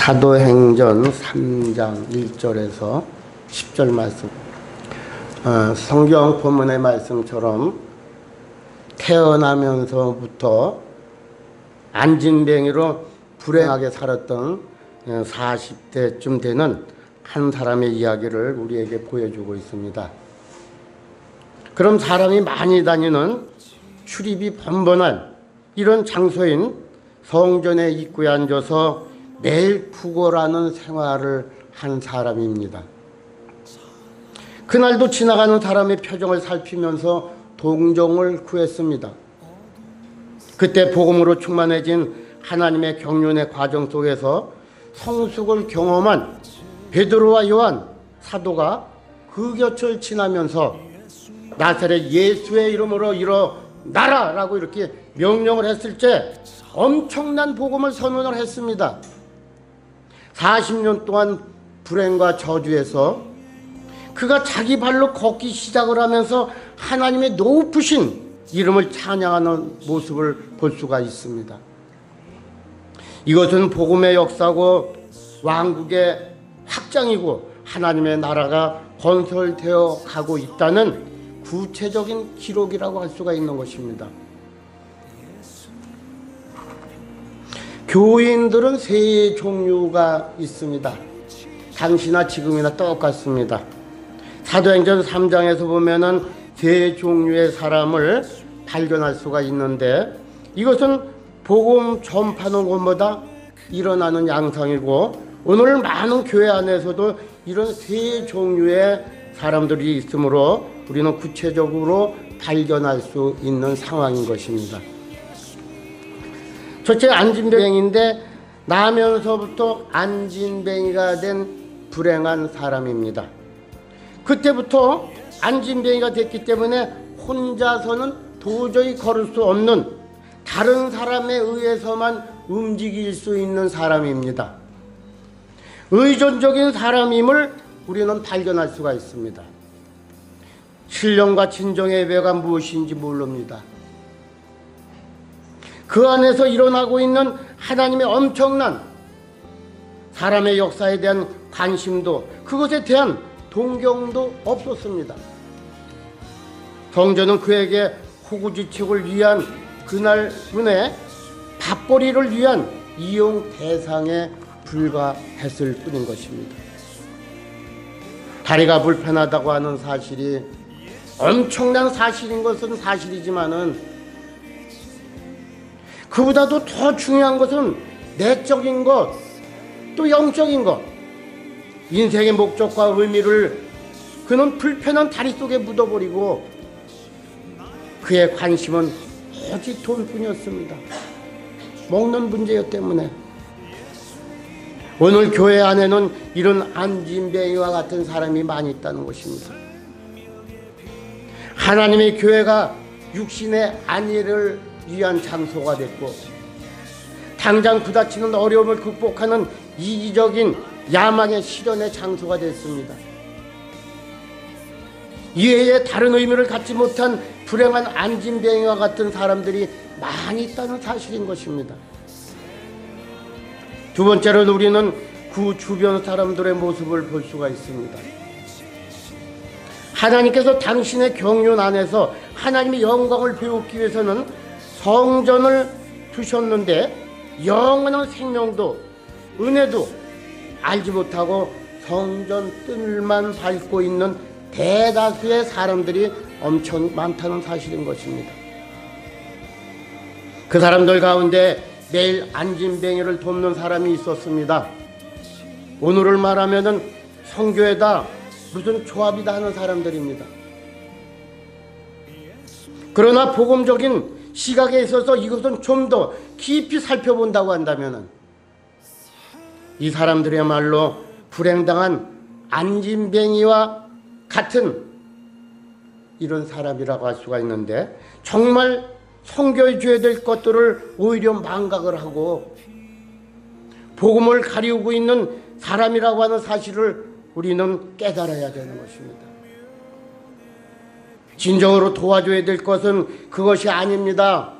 사도행전 3장 1절에서 10절 말씀. 성경 본문의 말씀처럼 태어나면서부터 안진뱅이로 불행하게 살았던 40대쯤 되는 한 사람의 이야기를 우리에게 보여주고 있습니다. 그럼 사람이 많이 다니는 출입이 번번한 이런 장소인 성전의 입구에 앉아서 매일 구걸하는 생활을 한 사람입니다. 그날도 지나가는 사람의 표정을 살피면서 동정을 구했습니다. 그때 복음으로 충만해진 하나님의 경륜의 과정 속에서 성숙을 경험한 베드로와 요한 사도가 그 곁을 지나면서 나사렛 예수의 이름으로 일어나라 라고 이렇게 명령을 했을 때 엄청난 복음을 선언을 했습니다. 40년 동안 불행과 저주에서 그가 자기 발로 걷기 시작을 하면서 하나님의 높으신 이름을 찬양하는 모습을 볼 수가 있습니다. 이것은 복음의 역사고 왕국의 확장이고 하나님의 나라가 건설되어 가고 있다는 구체적인 기록이라고 할 수가 있는 것입니다. 교인들은 세 종류가 있습니다. 당시나 지금이나 똑같습니다. 사도행전 3장에서 보면은 세 종류의 사람을 발견할 수가 있는데 이것은 복음 전파하는 것보다 일어나는 양상이고 오늘 많은 교회 안에서도 이런 세 종류의 사람들이 있으므로 우리는 구체적으로 발견할 수 있는 상황인 것입니다. 첫째 안진뱅이인데 나면서부터 안진뱅이가 된 불행한 사람입니다. 그때부터 안진뱅이가 됐기 때문에 혼자서는 도저히 걸을 수 없는 다른 사람에 의해서만 움직일 수 있는 사람입니다. 의존적인 사람임을 우리는 발견할 수가 있습니다. 신령과 진정의 예배가 무엇인지 모릅니다. 그 안에서 일어나고 있는 하나님의 엄청난 사람의 역사에 대한 관심도 그것에 대한 동경도 없었습니다. 성전은 그에게 호구지책을 위한 그날분의 밥벌이를 위한 이용 대상에 불과했을 뿐인 것입니다. 다리가 불편하다고 하는 사실이 엄청난 사실인 것은 사실이지만은 그보다도 더 중요한 것은 내적인 것, 또 영적인 것, 인생의 목적과 의미를 그는 불편한 다리 속에 묻어버리고 그의 관심은 오직 돈뿐이었습니다. 먹는 문제였기 때문에. 오늘 교회 안에는 이런 안진뱅이와 같은 사람이 많이 있다는 것입니다. 하나님의 교회가 육신의 안위를 위한 장소가 됐고 당장 부딪히는 어려움을 극복하는 이기적인 야망의 실현의 장소가 됐습니다. 이외에 다른 의미를 갖지 못한 불행한 안진뱅이와 같은 사람들이 많이 있다는 사실인 것입니다. 두 번째로는 우리는 그 주변 사람들의 모습을 볼 수가 있습니다. 하나님께서 당신의 경륜 안에서 하나님의 영광을 배우기 위해서는 성전을 두셨는데 영원한 생명도 은혜도 알지 못하고 성전 뜰만 밟고 있는 대다수의 사람들이 엄청 많다는 사실인 것입니다. 그 사람들 가운데 매일 안진뱅이를 돕는 사람이 있었습니다. 오늘을 말하면은 성교회다 무슨 조합이다 하는 사람들입니다. 그러나 복음적인 시각에 있어서 이것은 좀 더 깊이 살펴본다고 한다면은 이 사람들이야말로 불행당한 안진뱅이와 같은 이런 사람이라고 할 수가 있는데 정말 성교해 줘야 될 것들을 오히려 망각을 하고 복음을 가리우고 있는 사람이라고 하는 사실을 우리는 깨달아야 되는 것입니다. 진정으로 도와줘야 될 것은 그것이 아닙니다.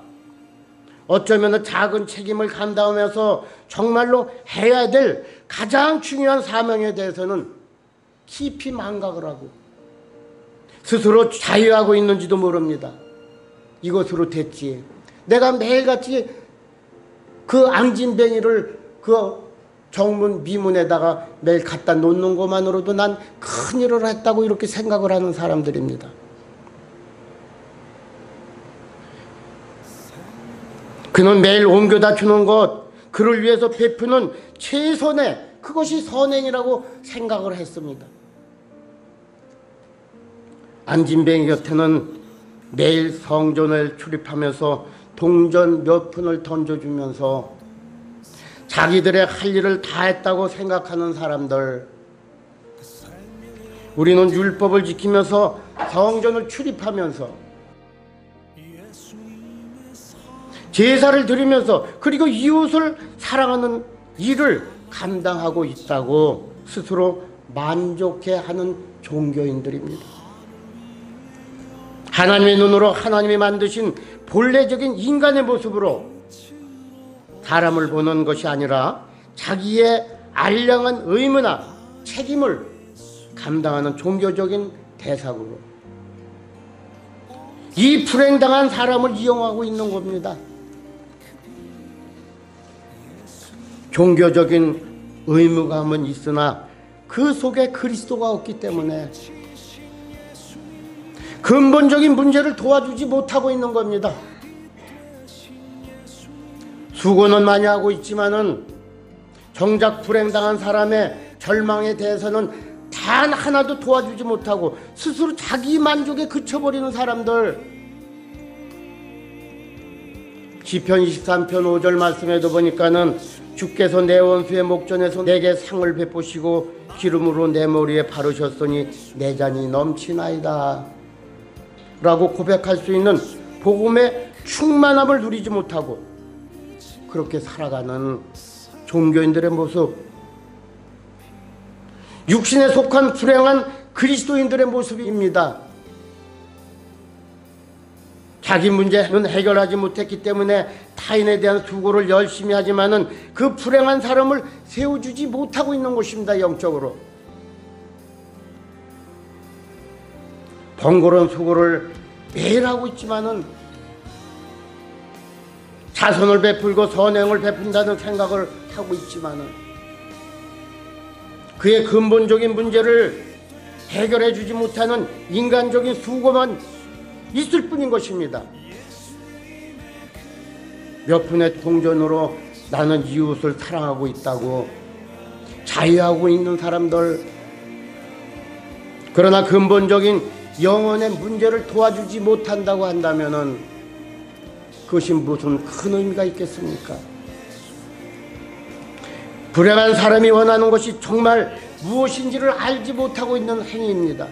어쩌면 작은 책임을 감당하면서 정말로 해야 될 가장 중요한 사명에 대해서는 깊이 망각을 하고 스스로 자유하고 있는지도 모릅니다. 이것으로 됐지. 내가 매일같이 그 앙진뱅이를 그 정문 미문에다가 매일 갖다 놓는 것만으로도 난 큰일을 했다고 이렇게 생각을 하는 사람들입니다. 그는 매일 옮겨다 주는 것, 그를 위해서 베푸는 최선의 그것이 선행이라고 생각을 했습니다. 안진뱅이 곁에는 매일 성전을 출입하면서 동전 몇 푼을 던져주면서 자기들의 할 일을 다 했다고 생각하는 사람들, 우리는 율법을 지키면서 성전을 출입하면서 제사를 드리면서 그리고 이웃을 사랑하는 일을 감당하고 있다고 스스로 만족해하는 종교인들입니다. 하나님의 눈으로 하나님이 만드신 본래적인 인간의 모습으로 사람을 보는 것이 아니라 자기의 알량한 의무나 책임을 감당하는 종교적인 대상으로 이 불행당한 사람을 이용하고 있는 겁니다. 종교적인 의무감은 있으나 그 속에 그리스도가 없기 때문에 근본적인 문제를 도와주지 못하고 있는 겁니다. 수고는 많이 하고 있지만은 정작 불행당한 사람의 절망에 대해서는 단 하나도 도와주지 못하고 스스로 자기 만족에 그쳐버리는 사람들. 시편 23편 5절 말씀에도 보니까는 주께서 내 원수의 목전에서 내게 상을 베푸시고 기름으로 내 머리에 바르셨으니 내 잔이 넘치나이다 라고 고백할 수 있는 복음의 충만함을 누리지 못하고 그렇게 살아가는 종교인들의 모습, 육신에 속한 불행한 그리스도인들의 모습입니다. 자기 문제는 해결하지 못했기 때문에 타인에 대한 수고를 열심히 하지만은 그 불행한 사람을 세워주지 못하고 있는 것입니다. 영적으로 번거로운 수고를 매일 하고 있지만은 자선을 베풀고 선행을 베푼다는 생각을 하고 있지만은 그의 근본적인 문제를 해결해 주지 못하는 인간적인 수고만 있을 뿐인 것입니다. 몇 푼의 동전으로 나는 이웃을 사랑하고 있다고 자유하고 있는 사람들, 그러나 근본적인 영혼의 문제를 도와주지 못한다고 한다면은 그것이 무슨 큰 의미가 있겠습니까? 불행한 사람이 원하는 것이 정말 무엇인지를 알지 못하고 있는 행위입니다.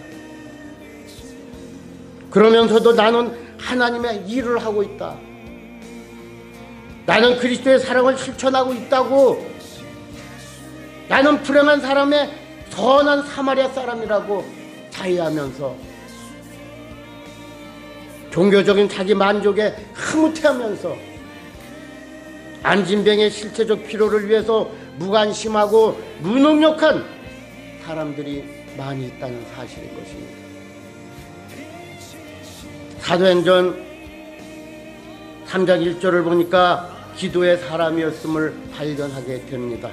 그러면서도 나는 하나님의 일을 하고 있다, 나는 그리스도의 사랑을 실천하고 있다고, 나는 불행한 사람의 선한 사마리아 사람이라고 자의하면서 종교적인 자기 만족에 흐뭇해하면서 안진뱅의 실체적 필요를 위해서 무관심하고 무능력한 사람들이 많이 있다는 사실인 것입니다. 사도행전 3장 1절을 보니까 기도의 사람이었음을 발견하게 됩니다.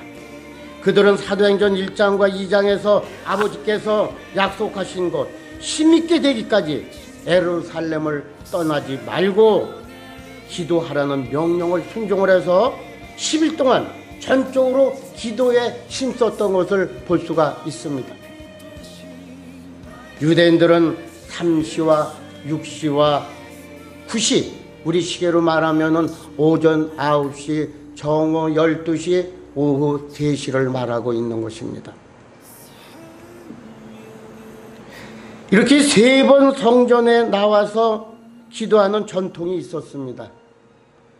그들은 사도행전 1장과 2장에서 아버지께서 약속하신 것 힘있게 되기까지 예루살렘을 떠나지 말고 기도하라는 명령을 순종을 해서 10일 동안 전적으로 기도에 힘썼던 것을 볼 수가 있습니다. 유대인들은 3시와 6시와 9시, 우리 시계로 말하면 오전 9시, 정오 12시, 오후 3시를 말하고 있는 것입니다. 이렇게 3번 성전에 나와서 기도하는 전통이 있었습니다.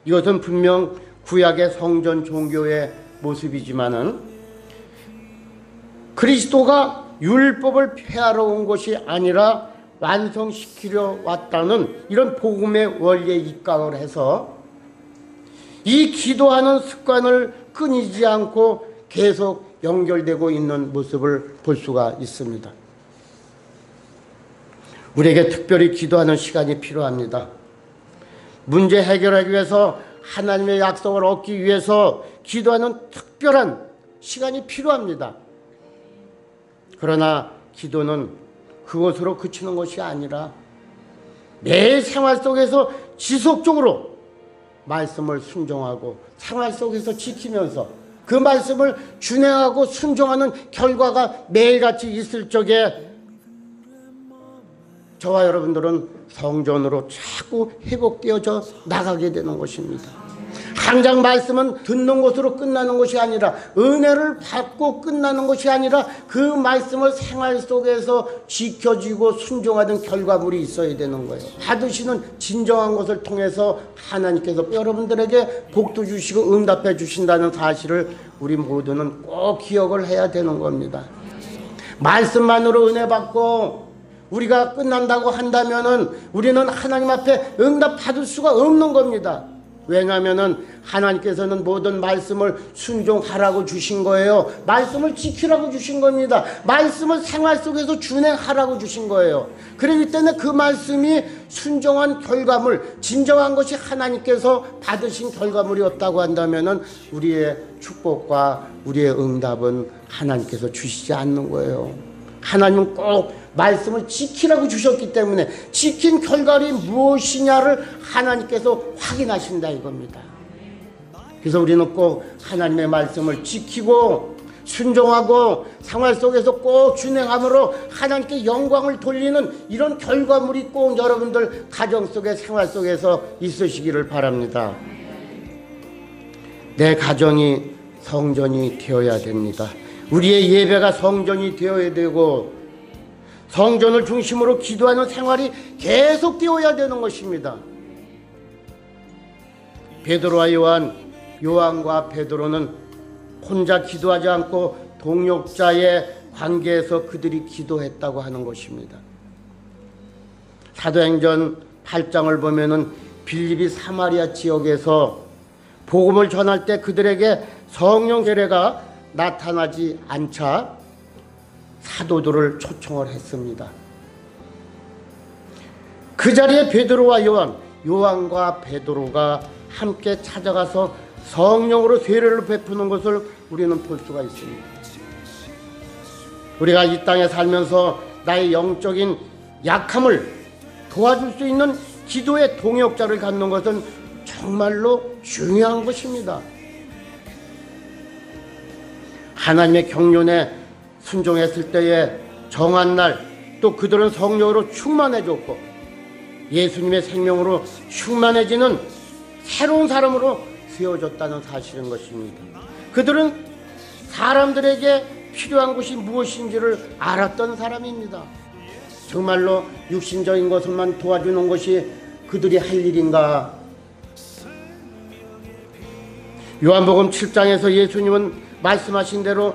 이것은 분명 구약의 성전 종교의 모습이지만은 그리스도가 율법을 폐하러 온 것이 아니라 완성시키려 왔다는 이런 복음의 원리에 입각을 해서 이 기도하는 습관을 끊이지 않고 계속 연결되고 있는 모습을 볼 수가 있습니다. 우리에게 특별히 기도하는 시간이 필요합니다. 문제 해결하기 위해서 하나님의 약속을 얻기 위해서 기도하는 특별한 시간이 필요합니다. 그러나 기도는 그것으로 그치는 것이 아니라 매 생활 속에서 지속적으로 말씀을 순종하고 생활 속에서 지키면서 그 말씀을 준행하고 순종하는 결과가 매일같이 있을 적에 저와 여러분들은 성전으로 자꾸 회복되어져 나가게 되는 것입니다. 당장 말씀은 듣는 것으로 끝나는 것이 아니라, 은혜를 받고 끝나는 것이 아니라 그 말씀을 생활 속에서 지켜지고 순종하는 결과물이 있어야 되는 거예요. 받으시는 진정한 것을 통해서 하나님께서 여러분들에게 복도 주시고 응답해 주신다는 사실을 우리 모두는 꼭 기억을 해야 되는 겁니다. 말씀만으로 은혜 받고 우리가 끝난다고 한다면은 우리는 하나님 앞에 응답 받을 수가 없는 겁니다. 왜냐하면은 하나님께서는 모든 말씀을 순종하라고 주신 거예요. 말씀을 지키라고 주신 겁니다. 말씀을 생활 속에서 준행하라고 주신 거예요. 그렇기 때문에 그 말씀이 순종한 결과물, 진정한 것이 하나님께서 받으신 결과물이었다고 한다면은 우리의 축복과 우리의 응답은 하나님께서 주시지 않는 거예요. 하나님은 꼭 말씀을 지키라고 주셨기 때문에 지킨 결과물이 무엇이냐를 하나님께서 확인하신다 이겁니다. 그래서 우리는 꼭 하나님의 말씀을 지키고 순종하고 생활 속에서 꼭 준행함으로 하나님께 영광을 돌리는 이런 결과물이 꼭 여러분들 가정 속에 생활 속에서 있으시기를 바랍니다. 내 가정이 성전이 되어야 됩니다. 우리의 예배가 성전이 되어야 되고 성전을 중심으로 기도하는 생활이 계속 되어야 되는 것입니다. 베드로와 요한과 베드로는 혼자 기도하지 않고 동역자의 관계에서 그들이 기도했다고 하는 것입니다. 사도행전 8장을 보면은 빌립이 사마리아 지역에서 복음을 전할 때 그들에게 성령 세례가 나타나지 않자 사도들을 초청을 했습니다. 그 자리에 베드로와 요한과 베드로가 함께 찾아가서 성령으로 세례를 베푸는 것을 우리는 볼 수가 있습니다. 우리가 이 땅에 살면서 나의 영적인 약함을 도와줄 수 있는 기도의 동역자를 갖는 것은 정말로 중요한 것입니다. 하나님의 경륜에 순종했을 때에 정한 날 또 그들은 성령으로 충만해졌고 예수님의 생명으로 충만해지는 새로운 사람으로 세워졌다는 사실인 것입니다. 그들은 사람들에게 필요한 것이 무엇인지를 알았던 사람입니다. 정말로 육신적인 것만 도와주는 것이 그들이 할 일인가? 요한복음 7장에서 예수님은 말씀하신 대로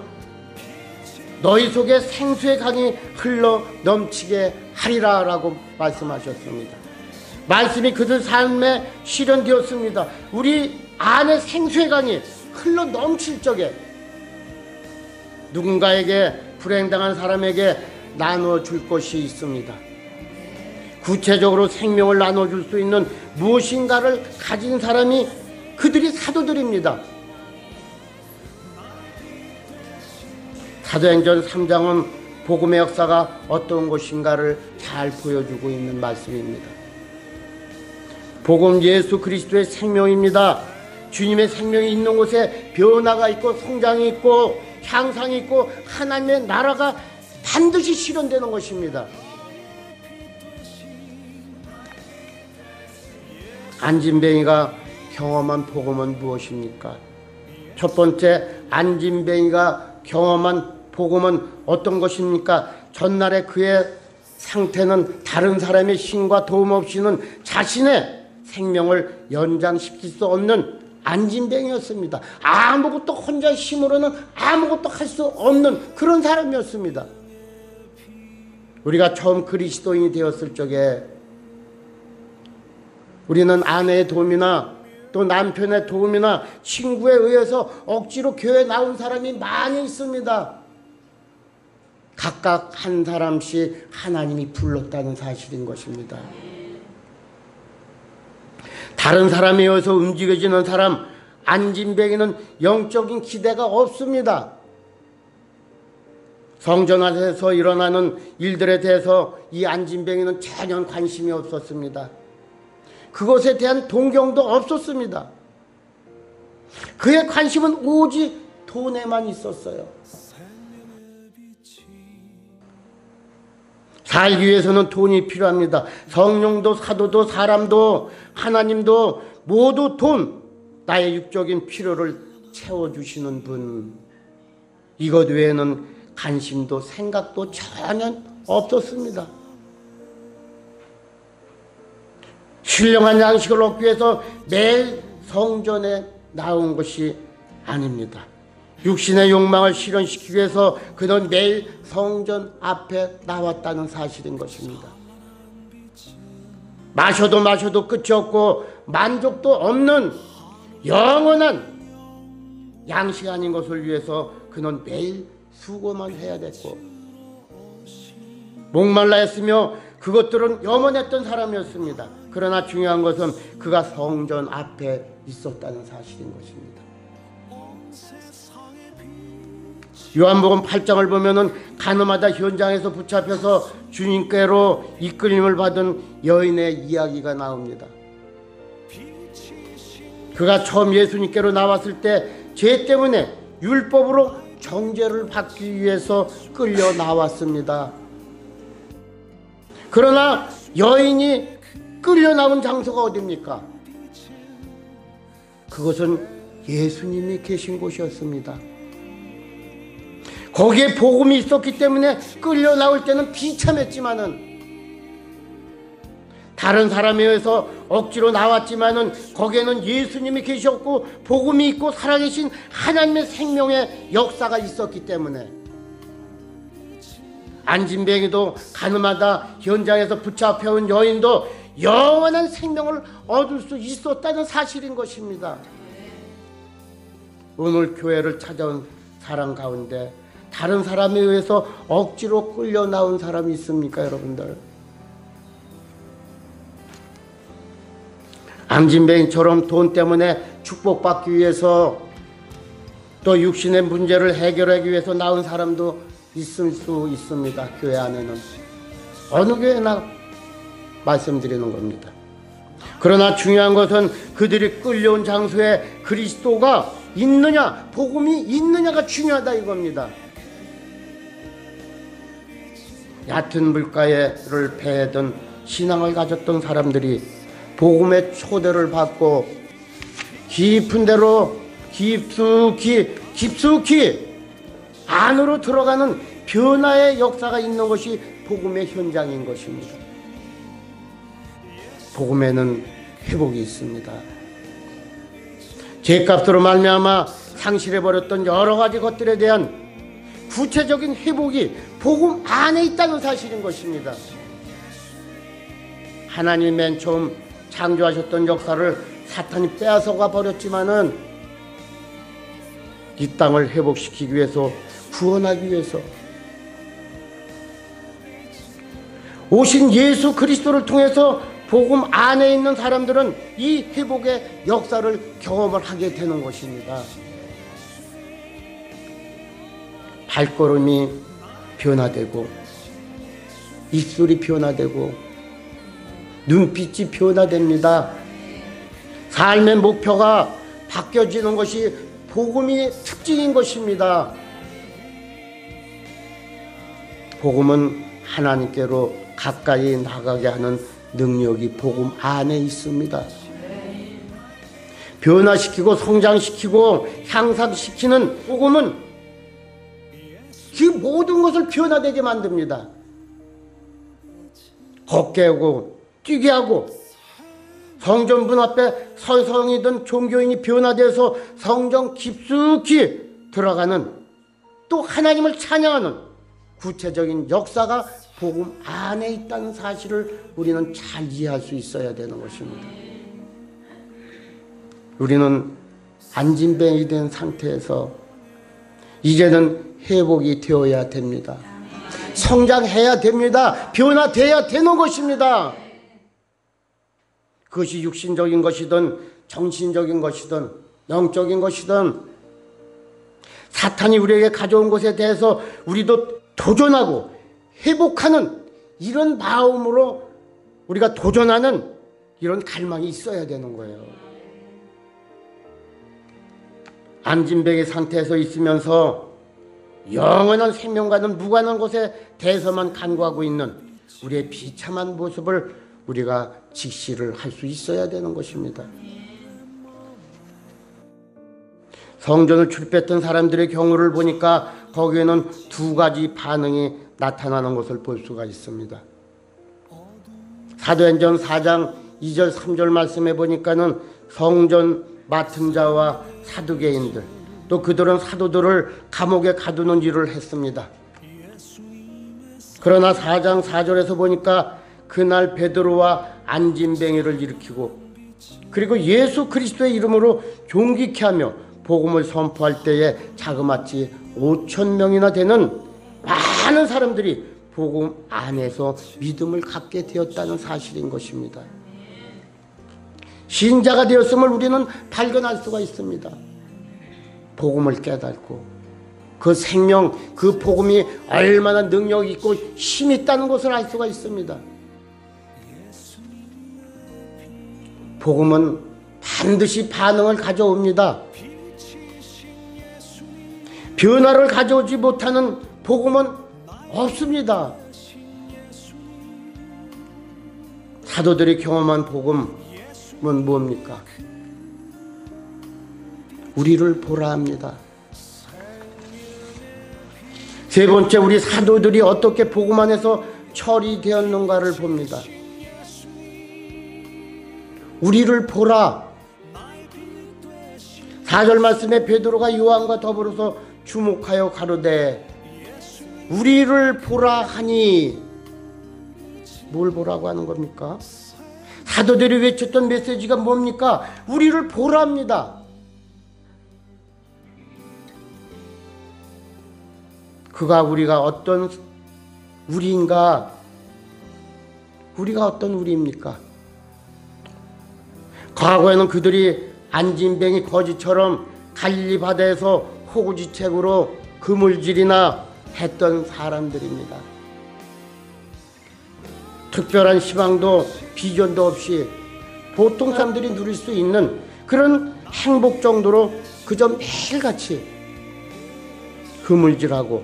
너희 속에 생수의 강이 흘러 넘치게 하리라 라고 말씀하셨습니다. 말씀이 그들 삶에 실현되었습니다. 우리 안에 생수의 강이 흘러 넘칠 적에 누군가에게 불행당한 사람에게 나눠줄 것이 있습니다. 구체적으로 생명을 나눠줄 수 있는 무엇인가를 가진 사람이 그들이 사도들입니다. 사도행전 3장은 복음의 역사가 어떤 것인가를 잘 보여주고 있는 말씀입니다. 복음 예수 그리스도의 생명입니다. 주님의 생명이 있는 곳에 변화가 있고 성장이 있고 향상이 있고 하나님의 나라가 반드시 실현되는 것입니다. 안진뱅이가 경험한 복음은 무엇입니까? 첫 번째, 안진뱅이가 경험한 복음은 어떤 것입니까? 전날에 그의 상태는 다른 사람의 힘과 도움 없이는 자신의 생명을 연장시킬 수 없는 안진뱅이였습니다. 아무것도 혼자 힘으로는 아무것도 할 수 없는 그런 사람이었습니다. 우리가 처음 그리스도인이 되었을 적에 우리는 아내의 도움이나 또 남편의 도움이나 친구에 의해서 억지로 교회 나온 사람이 많이 있습니다. 각각 한 사람씩 하나님이 불렀다는 사실인 것입니다. 다른 사람에 의해서 움직여지는 사람, 안진뱅이는 영적인 기대가 없습니다. 성전 안에서 일어나는 일들에 대해서 이 안진뱅이는 전혀 관심이 없었습니다. 그것에 대한 동경도 없었습니다. 그의 관심은 오직 돈에만 있었어요. 살기 위해서는 돈이 필요합니다. 성령도 사도도 사람도 하나님도 모두 돈, 나의 육적인 필요를 채워주시는 분, 이것 외에는 관심도 생각도 전혀 없었습니다. 신령한 양식을 얻기 위해서 매일 성전에 나온 것이 아닙니다. 육신의 욕망을 실현시키기 위해서 그는 매일 성전 앞에 나왔다는 사실인 것입니다. 마셔도 끝이 없고 만족도 없는 영원한 양식 아닌 것을 위해서 그는 매일 수고만 해야 됐고, 목말라 했으며 그것들은 염원했던 사람이었습니다. 그러나 중요한 것은 그가 성전 앞에 있었다는 사실인 것입니다. 요한복음 8장을 보면은 가늠하다 현장에서 붙잡혀서 주님께로 이끌림을 받은 여인의 이야기가 나옵니다. 그가 처음 예수님께로 나왔을 때 죄 때문에 율법으로 정죄를 받기 위해서 끌려 나왔습니다. 그러나 여인이 끌려 나온 장소가 어디입니까? 그것은 예수님이 계신 곳이었습니다. 거기에 복음이 있었기 때문에 끌려 나올 때는 비참했지만은, 다른 사람에 의해서 억지로 나왔지만은 거기에는 예수님이 계셨고 복음이 있고 살아계신 하나님의 생명의 역사가 있었기 때문에, 안진뱅이도 가늠하다 현장에서 붙잡혀온 여인도 영원한 생명을 얻을 수 있었다는 사실인 것입니다. 오늘 교회를 찾아온 사람 가운데 다른 사람에 의해서 억지로 끌려 나온 사람이 있습니까, 여러분들? 안진뱅이처럼 돈 때문에 축복받기 위해서 또 육신의 문제를 해결하기 위해서 나온 사람도 있을 수 있습니다. 교회 안에는 어느 교회나 말씀드리는 겁니다. 그러나 중요한 것은 그들이 끌려온 장소에 그리스도가 있느냐, 복음이 있느냐가 중요하다 이겁니다. 얕은 물가를 패던 신앙을 가졌던 사람들이 복음의 초대를 받고 깊은 데로 깊숙이 안으로 들어가는 변화의 역사가 있는 것이 복음의 현장인 것입니다. 복음에는 회복이 있습니다. 죄값으로 말미암아 상실해버렸던 여러 가지 것들에 대한 구체적인 회복이 복음 안에 있다는 사실인 것입니다. 하나님이 맨 처음 창조하셨던 역사를 사탄이 빼앗아가 버렸지만은 이 땅을 회복시키기 위해서, 구원하기 위해서 오신 예수 그리스도를 통해서 복음 안에 있는 사람들은 이 회복의 역사를 경험을 하게 되는 것입니다. 발걸음이 변화되고, 입술이 변화되고, 눈빛이 변화됩니다. 삶의 목표가 바뀌어지는 것이 복음의 특징인 것입니다. 복음은 하나님께로 가까이 나가게 하는 능력이 복음 안에 있습니다. 변화시키고 성장시키고 향상시키는 복음은 그 모든 것을 변화되게 만듭니다. 걷게 하고 뛰게 하고, 성전 문 앞에 서성이던 종교인이 변화돼서 성전 깊숙이 들어가는, 또 하나님을 찬양하는 구체적인 역사가 복음 안에 있다는 사실을 우리는 잘 이해할 수 있어야 되는 것입니다. 우리는 안진뱅이 된 상태에서 이제는 회복이 되어야 됩니다. 성장해야 됩니다. 변화되어야 되는 것입니다. 그것이 육신적인 것이든 정신적인 것이든 영적인 것이든 사탄이 우리에게 가져온 것에 대해서 우리도 도전하고 회복하는 이런 마음으로 우리가 도전하는 이런 갈망이 있어야 되는 거예요. 안진뱅이 상태에서 있으면서 영원한 생명과는 무관한 것에 대해서만 간구하고 있는 우리의 비참한 모습을 우리가 직시를 할 수 있어야 되는 것입니다. 성전을 출입했던 사람들의 경우를 보니까 거기에는 두 가지 반응이 나타나는 것을 볼 수가 있습니다. 사도행전 4장 2절 3절 말씀에 보니까는 성전 맡은 자와 사두개인들 또 그들은 사도들을 감옥에 가두는 일을 했습니다. 그러나 4장 4절에서 보니까 그날 베드로와 안진뱅이를 일으키고 그리고 예수 그리스도의 이름으로 존귀케 하며 복음을 선포할 때에 자그마치 5,000명이나 되는 많은 사람들이 복음 안에서 믿음을 갖게 되었다는 사실인 것입니다. 신자가 되었음을 우리는 발견할 수가 있습니다. 복음을 깨닫고 그 생명, 그 복음이 얼마나 능력이 있고 힘이 있다는 것을 알 수가 있습니다. 복음은 반드시 반응을 가져옵니다. 변화를 가져오지 못하는 복음은 없습니다. 사도들이 경험한 복음은 뭡니까? 우리를 보라 합니다. 세 번째, 우리 사도들이 어떻게 복음 안에서 처리되었는가를 봅니다. 우리를 보라. 4절 말씀에 베드로가 요한과 더불어서 주목하여 가로되 우리를 보라 하니 뭘 보라고 하는 겁니까? 사도들이 외쳤던 메시지가 뭡니까? 우리를 보라합니다. 우리가 어떤 우리인가? 우리가 어떤 우리입니까? 과거에는 그들이 안진뱅이 거지처럼 갈릴리 바다에서 호구지책으로 그물질이나 했던 사람들입니다. 특별한 희망도 비전도 없이 보통 사람들이 누릴 수 있는 그런 행복 정도로 그저 매일같이 그물질하고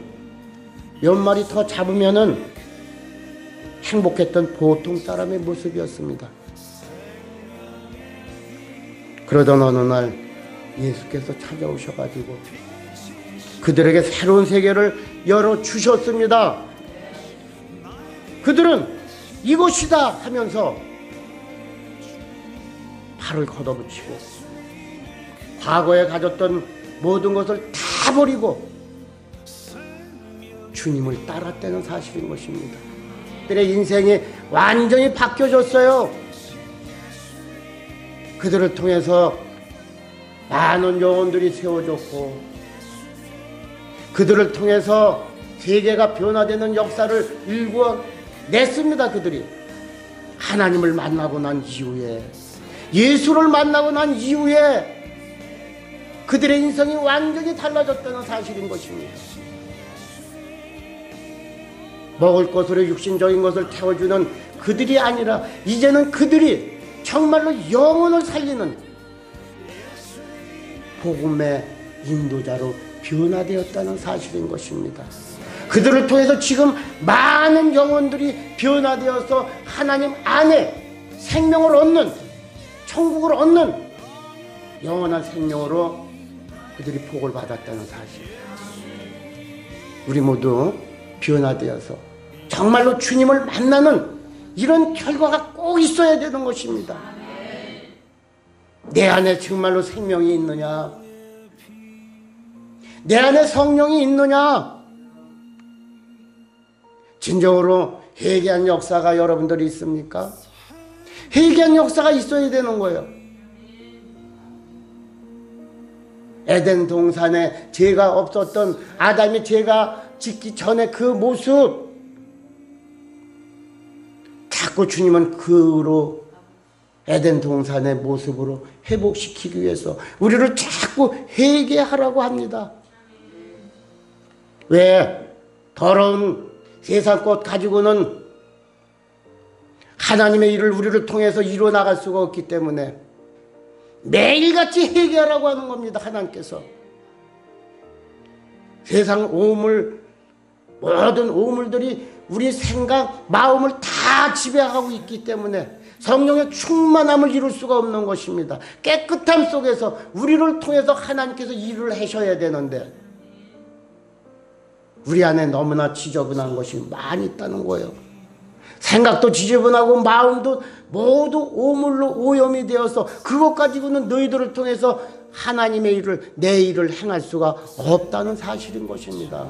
몇 마리 더 잡으면은 행복했던 보통 사람의 모습이었습니다. 그러던 어느 날 예수께서 찾아오셔가지고 그들에게 새로운 세계를 열어주셨습니다. 그들은 이곳이다 하면서 팔을 걷어붙이고 과거에 가졌던 모든 것을 다 버리고 주님을 따랐다는 사실인 것입니다. 그들의 인생이 완전히 바뀌어졌어요. 그들을 통해서 많은 영혼들이 세워졌고 그들을 통해서 세계가 변화되는 역사를 일궈냈습니다. 그들이 하나님을 만나고 난 이후에 예수를 만나고 난 이후에 그들의 인생이 완전히 달라졌다는 사실인 것입니다. 먹을 것으로 육신적인 것을 태워주는 그들이 아니라 이제는 그들이 정말로 영혼을 살리는 복음의 인도자로 변화되었다는 사실인 것입니다. 그들을 통해서 지금 많은 영혼들이 변화되어서 하나님 안에 생명을 얻는, 천국을 얻는 영원한 생명으로 그들이 복을 받았다는 사실. 우리 모두 변화되어서 정말로 주님을 만나는 이런 결과가 꼭 있어야 되는 것입니다. 내 안에 정말로 생명이 있느냐? 내 안에 성령이 있느냐? 진정으로 회개한 역사가 여러분들이 있습니까? 회개한 역사가 있어야 되는 거예요. 에덴 동산에 죄가 없었던 아담이 죄가 짓기 전에 그 모습, 자꾸 주님은 그로 에덴 동산의 모습으로 회복시키기 위해서 우리를 자꾸 회개하라고 합니다. 왜? 더러운 세상 것 가지고는 하나님의 일을 우리를 통해서 이루어 나갈 수가 없기 때문에 매일같이 회개하라고 하는 겁니다. 하나님께서 세상 오물, 모든 오물들이 우리 생각, 마음을 다 지배하고 있기 때문에 성령의 충만함을 이룰 수가 없는 것입니다. 깨끗함 속에서 우리를 통해서 하나님께서 일을 하셔야 되는데 우리 안에 너무나 지저분한 것이 많이 있다는 거예요. 생각도 지저분하고 마음도 모두 오물로 오염이 되어서 그것 가지고는 너희들을 통해서 하나님의 일을, 내 일을 행할 수가 없다는 사실인 것입니다.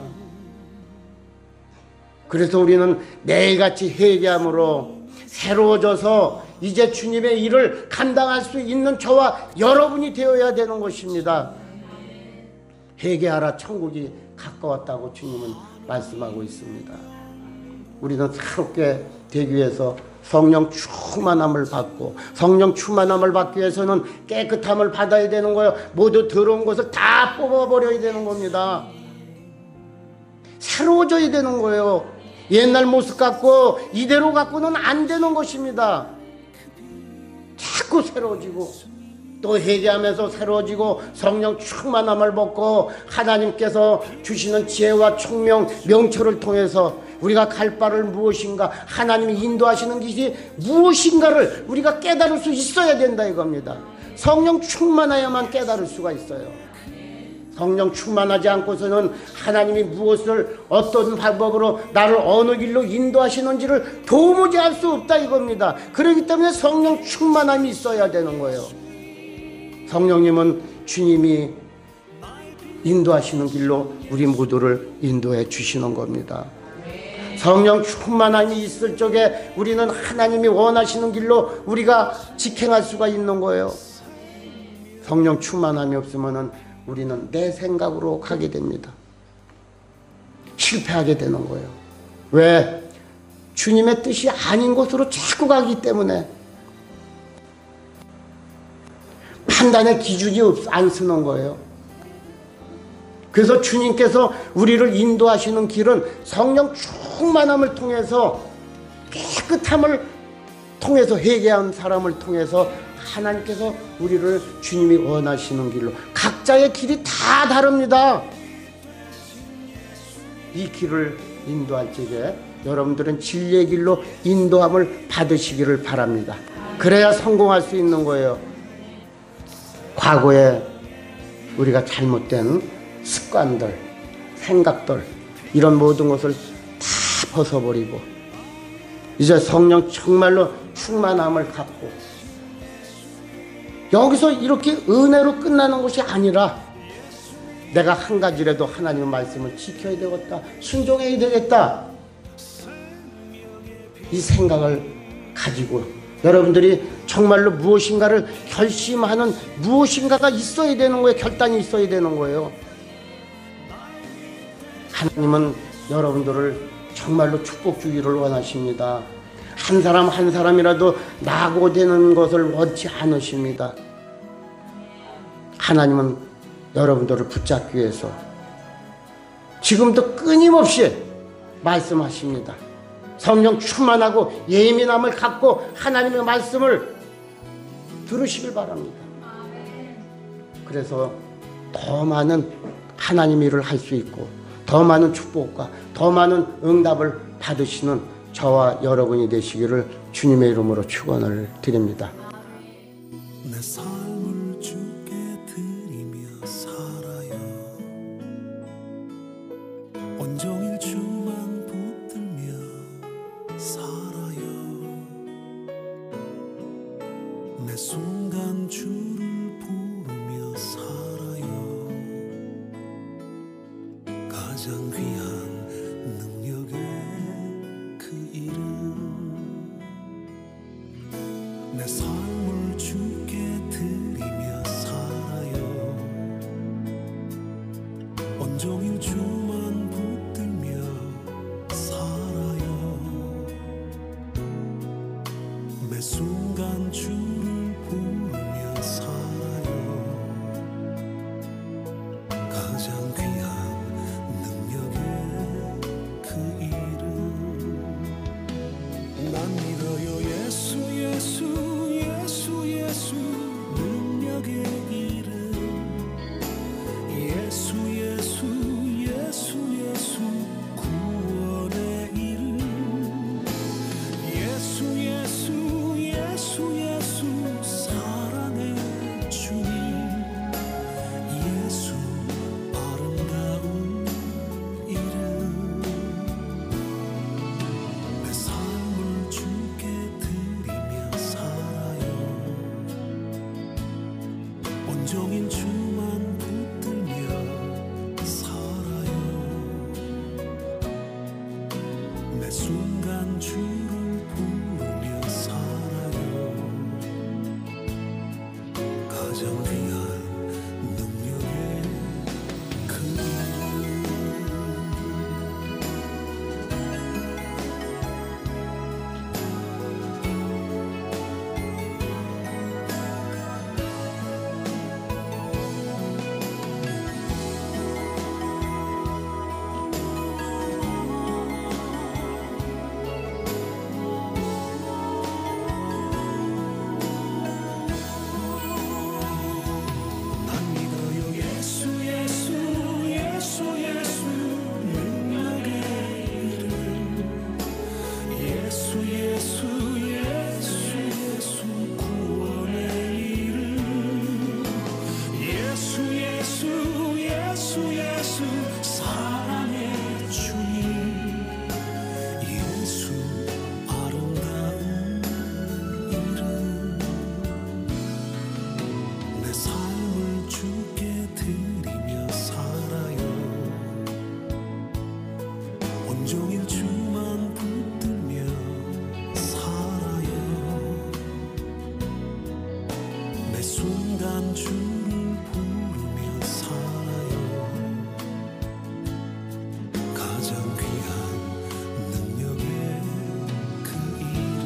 그래서 우리는 매일같이 회개함으로 새로워져서 이제 주님의 일을 감당할 수 있는 저와 여러분이 되어야 되는 것입니다. 회개하라, 천국이 가까웠다고 주님은 말씀하고 있습니다. 우리는 새롭게 되기 위해서 성령 충만함을 받고, 성령 충만함을 받기 위해서는 깨끗함을 받아야 되는 거예요. 모두 더러운 것을 다 뽑아버려야 되는 겁니다. 새로워져야 되는 거예요. 옛날 모습 갖고 이대로 갖고는 안 되는 것입니다. 자꾸 새로워지고 또 회개하면서 새로워지고 성령 충만함을 받고 하나님께서 주시는 지혜와 총명, 명철을 통해서 우리가 갈 바를 무엇인가, 하나님이 인도하시는 것이 무엇인가를 우리가 깨달을 수 있어야 된다 이겁니다. 성령 충만해야만 깨달을 수가 있어요. 성령 충만하지 않고서는 하나님이 무엇을 어떤 방법으로 나를 어느 길로 인도하시는지를 도무지 알 수 없다 이겁니다. 그렇기 때문에 성령 충만함이 있어야 되는 거예요. 성령님은 주님이 인도하시는 길로 우리 모두를 인도해 주시는 겁니다. 성령 충만함이 있을 적에 우리는 하나님이 원하시는 길로 우리가 직행할 수가 있는 거예요. 성령 충만함이 없으면 우리는 내 생각으로 가게 됩니다. 실패하게 되는 거예요. 왜? 주님의 뜻이 아닌 곳으로 자꾸 가기 때문에 판단의 기준이 안 쓰는 거예요. 그래서 주님께서 우리를 인도하시는 길은 성령 충만함을 통해서, 깨끗함을 통해서, 회개한 사람을 통해서 하나님께서 우리를 주님이 원하시는 길로, 각자의 길이 다 다릅니다. 이 길을 인도할 적에 여러분들은 진리의 길로 인도함을 받으시기를 바랍니다. 그래야 성공할 수 있는 거예요. 과거에 우리가 잘못된 습관들, 생각들, 이런 모든 것을 다 벗어버리고 이제 성령 정말로 충만함을 갖고, 여기서 이렇게 은혜로 끝나는 것이 아니라 내가 한 가지라도 하나님의 말씀을 지켜야 되겠다, 순종해야 되겠다, 이 생각을 가지고 여러분들이 정말로 무엇인가를 결심하는 무엇인가가 있어야 되는 거예요. 결단이 있어야 되는 거예요. 하나님은 여러분들을 정말로 축복 주기를 원하십니다. 한 사람 한 사람이라도 낙오되는 것을 원치 않으십니다. 하나님은 여러분들을 붙잡기 위해서 지금도 끊임없이 말씀하십니다. 성령 충만하고 예민함을 갖고 하나님의 말씀을 들으시길 바랍니다. 그래서 더 많은 하나님의 일을 할 수 있고 더 많은 축복과 더 많은 응답을 받으시는 저와 여러분이 되시기를 주님의 이름으로 축원을 드립니다. 내 삶을 주께 드리며 살아요. 온종일 주만 붙들며 살아요. 매 순간 주를 부르며 살아요. 가장 귀한 능력의 그 이름, 내 삶을 주께 드리며 살아요. 순간 주를 부르며 살아요. 가장 귀한 능력의 그 이름. 난 믿어요. 예수 예수 예수 예수 능력의 이름. 예수 예수 예수 예수 구원의 이름. 예수 예수 예수 예수 사랑의 주님. 예수 아름다운 이름. 내 삶을 주께 드리며 살아요. 온종일 주만 붙들며 살아요. 매 순간 주를 부르며 살아요. 가장 귀한 능력의 그 이름.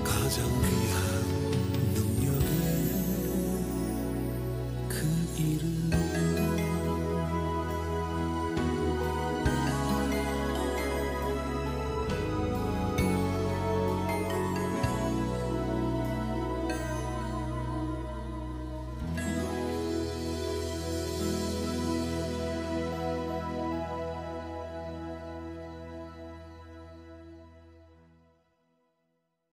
가장 귀한 능력의 그 이름.